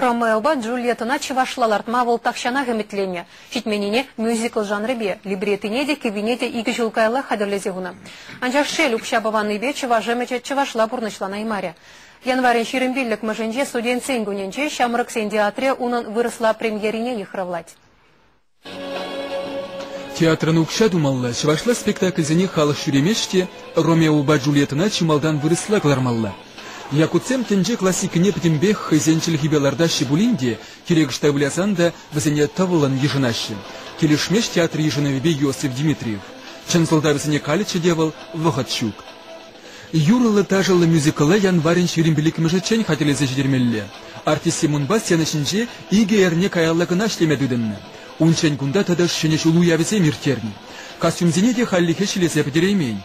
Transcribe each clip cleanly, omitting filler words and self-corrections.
Ромеоба Джульеттана чывашлаларт мавыл такшана геметлене. Шитменине мюзикл жанры бе, либретине де кабинете игі жылкайла хадырлезе гуна. Анжақ шел упшабаваны бе чыважемече чывашла бурнышлана имаря. Январин ширембиллик маженже студент сенгуненче шамрык сен театре унын выросла премьерине ехравлать. Театрын укша думалла, чывашла спектакльзене халық шүремеште Ромеоба Джульеттана чималдан выросла глармалла. Якутсем тенже классикіне бітімбек хайзенчіл хибеларда шибулинде, керегішта білясанда бізіне тавылын ежінашы. Келешмеш театр ежінавебе Йосиф Дмитриев. Чынсылда бізіне каличы девал Вахатчук. Юрылы тажылы мюзикалы январин шерембелік мүжетчен хателезе жедермелі. Артисі мұнбас янышынже иге әрне каялығына шлемедудінні. Унчен күнда тадаш шенеш улу явізе миртерні. Костюмзене де халлихе шілесе бідереймей.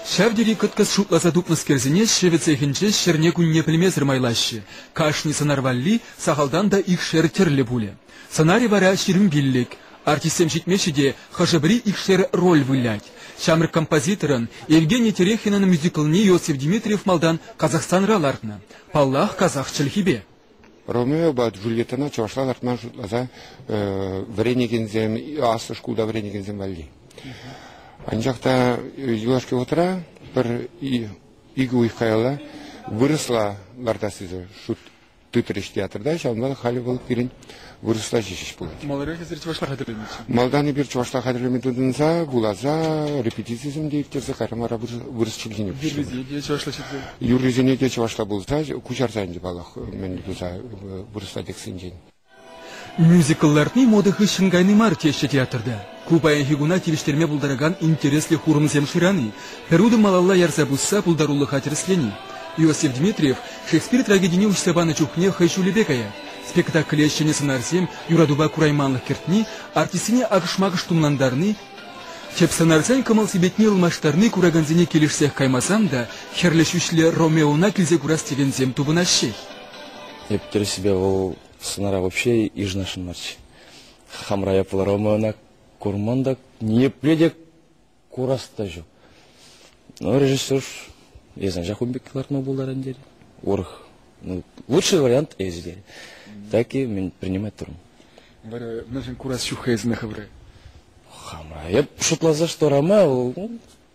Шавдери кыткас шутласа тупныс керзіне шевецехінче шерне күнне пілмезір майлашы. Кашни сынарвалли сахалдан да их шер терлі буле. Сценарий вара шерім биллик. Артистем житмешіде хажабри их шер роль вылять. Шамры композиторын Евгений Терехинын мюзиклни Йосиф Дмитриев малдан Казахстан ралартна. Паллах казах чылхибе. Ромеоба Джульеттана чавашлалартна шутласа вренегензем, асы шкулда вренегензем валли. Анжақта юлашке отыра, бір игі ұйқайла вырысла лардасызы шут түтіріш театрда, шалмада халі болып берін вырысла жешіш болады. Малары кезір чывашла қадырлемейді? Малданы бір чывашла қадырлемейдіңіза, бұлаза, репетицизм дейіктерзі қарамара вырыс чілгені өпішті. Юрлизіне де чывашла шетті? Юрлизіне де чывашла болса, күшарзайынды балық мен бұза вырысла дексін жен. Мюзиклларны модығы шыңгайны мар теші театрда. Купайын хигуна телештерме булдараган интереслі хурымызем шираны. Перуды малалла ярза бұсса булдарулы хатырыслени. Йосиф Дмитриев Шекспир трагедине учсабаны чухне хайшулебекая. Спектакль ещене сценарсем юрадуба курайманлық кертни, артисине агышмагыш тумландарны. Чеп сценарсен кымыл себетне ылмаштарны кураганзене келешсех каймасам да, херлешушле Ромеона кілзе курас тегензем тубынашшей. Ептер себе ол сценара вообще ижнашын марчы. Хамра япыла Ромеона курманда не пледек кураста жу. Но режиссер езан жахубеккиларына булдаран дери. Орых. Лучший вариант эздери. Так и мен принимать турм. Бары нашин курас шухайзына хабры. Хамра. Я шутлаза, что Ромео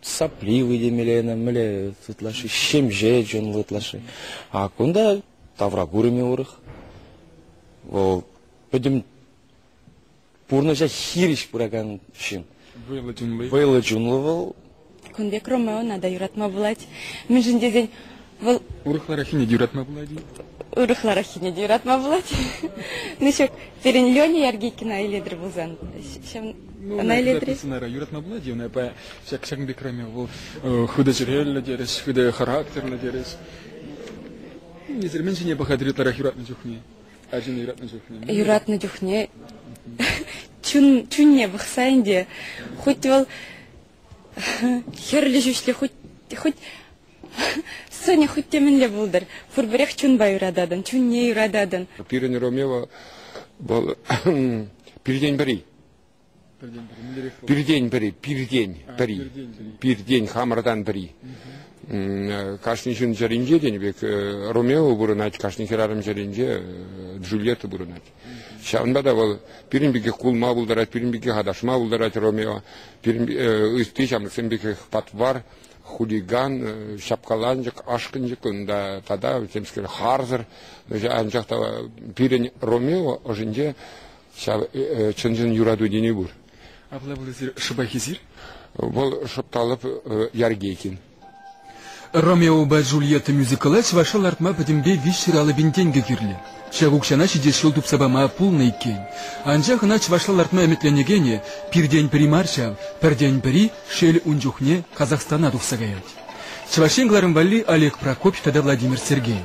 сапливый демелена, мле вытлаши, щемже джон вытлаши. А кунда таврагурами орых. Вол пойдем пурнажа хириш пураган шин. Вейла джунловал. Кундек Ромео надо юратма булать. Мен жинде день вол. Урыхларахине юратма булать. Урыхларахине юратма булать. Ничек перен Лёни Яргикина или Драбузан. Она или Драбузан. Сценара юратма булать. Она по всяким бекраме вол худо жирель дерес, худо характер дерес. Не зерменьше не бахадрит ларах юратна джухне. Один юратна джухне. Юратна джухне. Чун не бахсайнде. Хоть вол херли жушле хоть Соня хоть теменле булдар. Фурберех чун ба юрададан, чун не юрададан. Пирен Ромео был пирдень бари. Пирдень бари. Пирдень хамрадан бари. Кашнишин жаринже денебек Ромео бурунать, кашнихерарым жаринже Джульетта бурунать. Шавнбада бол пиринбеке кулма булдарать, пиринбеке хадашма булдарать Ромео, пиринбеке сенбеке патвар, хулиган, шапкаланжик, ашкынжик, да тада темскер харзер, анжакта пирин Ромео ожинже чынжын юраду дене бур. А была шабахизир? Бол шапталып Яргейкин. Ромеоба Джульетта мюзикалы чывашал артма бітімбе вишширалы бинтенге кирлі. Чагукшана шидешил тупсабама пулный кен. Анжахына чывашал артма әметленегене пирдень пири марша, пирдень пири шел унжухне Казахстана тухсагаять. Чывашенгларын валли Олег Прокопьев, тогда Владимир Сергеев.